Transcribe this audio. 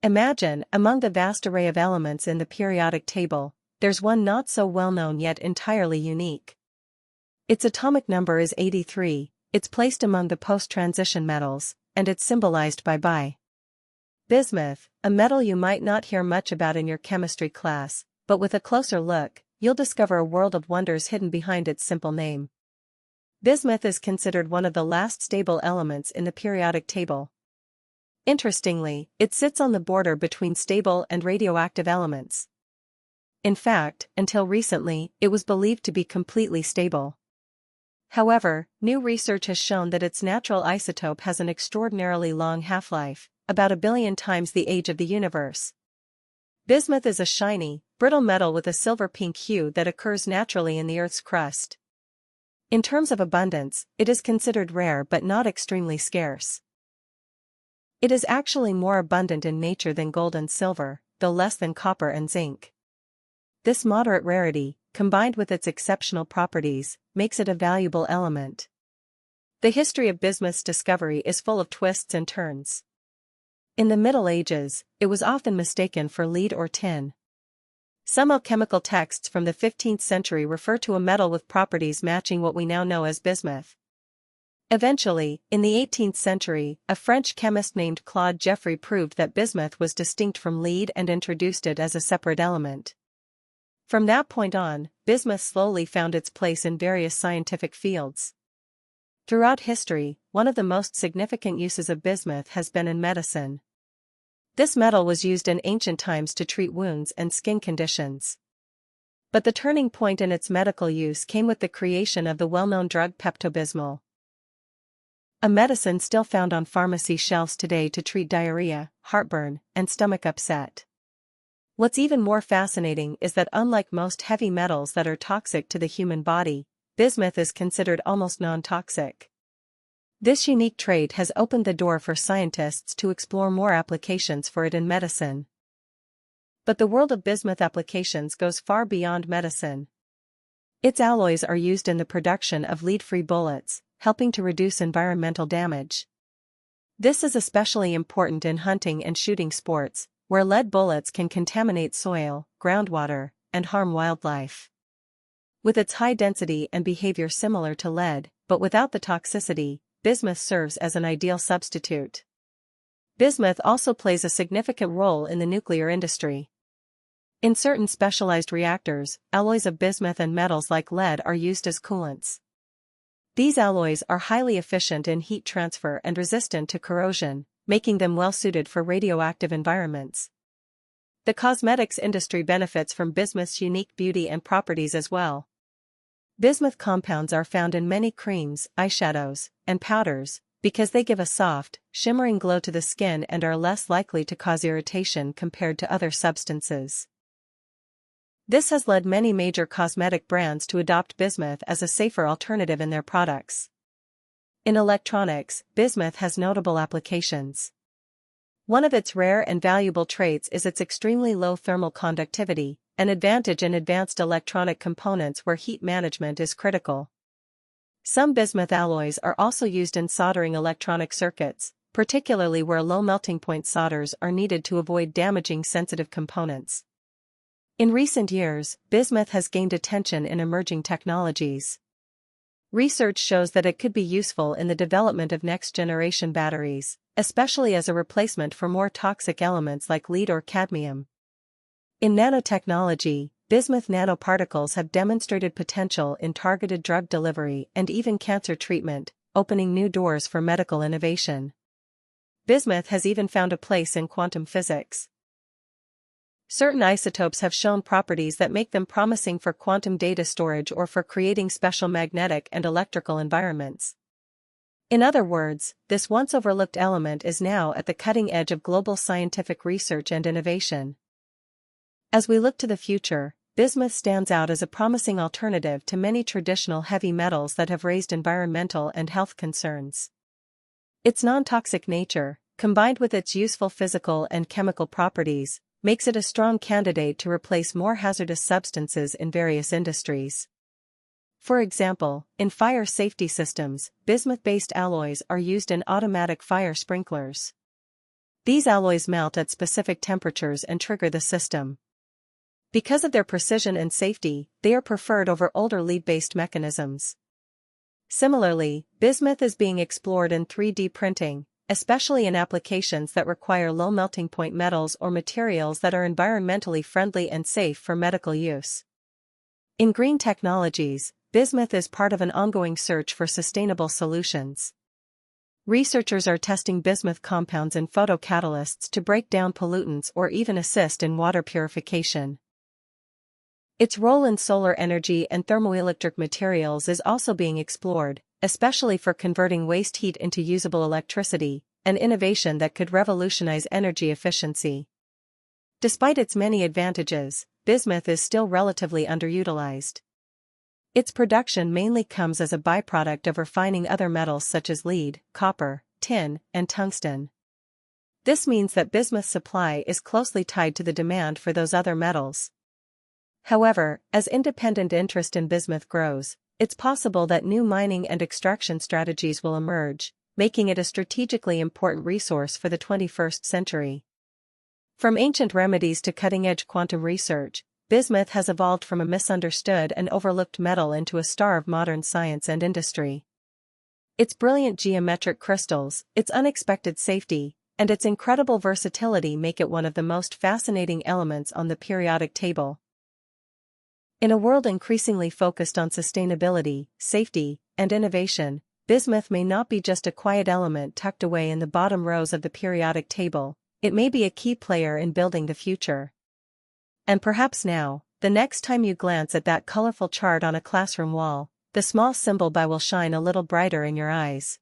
Imagine, among the vast array of elements in the periodic table, there's one not so well known yet entirely unique. Its atomic number is 83, it's placed among the post-transition metals, and it's symbolized by Bi. Bismuth, a metal you might not hear much about in your chemistry class, but with a closer look, you'll discover a world of wonders hidden behind its simple name. Bismuth is considered one of the last stable elements in the periodic table. Interestingly, it sits on the border between stable and radioactive elements. In fact, until recently, it was believed to be completely stable. However, new research has shown that its natural isotope has an extraordinarily long half-life, about 1 billion times the age of the universe. Bismuth is a shiny, brittle metal with a silver-pink hue that occurs naturally in the Earth's crust. In terms of abundance, it is considered rare but not extremely scarce. It is actually more abundant in nature than gold and silver, though less than copper and zinc. This moderate rarity, combined with its exceptional properties, makes it a valuable element. The history of bismuth's discovery is full of twists and turns. In the Middle Ages, it was often mistaken for lead or tin. Some alchemical texts from the 15th century refer to a metal with properties matching what we now know as bismuth. Eventually, in the 18th century, a French chemist named Claude Geoffroy proved that bismuth was distinct from lead and introduced it as a separate element. From that point on, bismuth slowly found its place in various scientific fields. Throughout history, one of the most significant uses of bismuth has been in medicine. This metal was used in ancient times to treat wounds and skin conditions. But the turning point in its medical use came with the creation of the well-known drug Pepto-Bismol, a medicine still found on pharmacy shelves today to treat diarrhea, heartburn, and stomach upset. What's even more fascinating is that unlike most heavy metals that are toxic to the human body, bismuth is considered almost non-toxic. This unique trait has opened the door for scientists to explore more applications for it in medicine. But the world of bismuth applications goes far beyond medicine. Its alloys are used in the production of lead-free bullets, helping to reduce environmental damage. This is especially important in hunting and shooting sports, where lead bullets can contaminate soil, groundwater, and harm wildlife. With its high density and behavior similar to lead, but without the toxicity, bismuth serves as an ideal substitute. Bismuth also plays a significant role in the nuclear industry. In certain specialized reactors, alloys of bismuth and metals like lead are used as coolants. These alloys are highly efficient in heat transfer and resistant to corrosion, making them well-suited for radioactive environments. The cosmetics industry benefits from bismuth's unique beauty and properties as well. Bismuth compounds are found in many creams, eyeshadows, and powders, because they give a soft, shimmering glow to the skin and are less likely to cause irritation compared to other substances. This has led many major cosmetic brands to adopt bismuth as a safer alternative in their products. In electronics, bismuth has notable applications. One of its rare and valuable traits is its extremely low thermal conductivity, an advantage in advanced electronic components where heat management is critical. Some bismuth alloys are also used in soldering electronic circuits, particularly where low melting point solders are needed to avoid damaging sensitive components. In recent years, bismuth has gained attention in emerging technologies. Research shows that it could be useful in the development of next-generation batteries, especially as a replacement for more toxic elements like lead or cadmium. In nanotechnology, bismuth nanoparticles have demonstrated potential in targeted drug delivery and even cancer treatment, opening new doors for medical innovation. Bismuth has even found a place in quantum physics. Certain isotopes have shown properties that make them promising for quantum data storage or for creating special magnetic and electrical environments. In other words, this once overlooked element is now at the cutting edge of global scientific research and innovation. As we look to the future, bismuth stands out as a promising alternative to many traditional heavy metals that have raised environmental and health concerns. Its non-toxic nature, combined with its useful physical and chemical properties, makes it a strong candidate to replace more hazardous substances in various industries. For example, in fire safety systems, bismuth-based alloys are used in automatic fire sprinklers. These alloys melt at specific temperatures and trigger the system. Because of their precision and safety, they are preferred over older lead-based mechanisms. Similarly, bismuth is being explored in 3D printing, especially in applications that require low melting point metals or materials that are environmentally friendly and safe for medical use. In green technologies, bismuth is part of an ongoing search for sustainable solutions. Researchers are testing bismuth compounds in photocatalysts to break down pollutants or even assist in water purification. Its role in solar energy and thermoelectric materials is also being explored, especially for converting waste heat into usable electricity, an innovation that could revolutionize energy efficiency. Despite its many advantages, bismuth is still relatively underutilized. Its production mainly comes as a byproduct of refining other metals such as lead, copper, tin, and tungsten. This means that bismuth supply is closely tied to the demand for those other metals. However, as independent interest in bismuth grows, it's possible that new mining and extraction strategies will emerge, making it a strategically important resource for the 21st century. From ancient remedies to cutting-edge quantum research, bismuth has evolved from a misunderstood and overlooked metal into a star of modern science and industry. Its brilliant geometric crystals, its unexpected safety, and its incredible versatility make it one of the most fascinating elements on the periodic table. In a world increasingly focused on sustainability, safety, and innovation, bismuth may not be just a quiet element tucked away in the bottom rows of the periodic table, it may be a key player in building the future. And perhaps now, the next time you glance at that colorful chart on a classroom wall, the small symbol B will shine a little brighter in your eyes.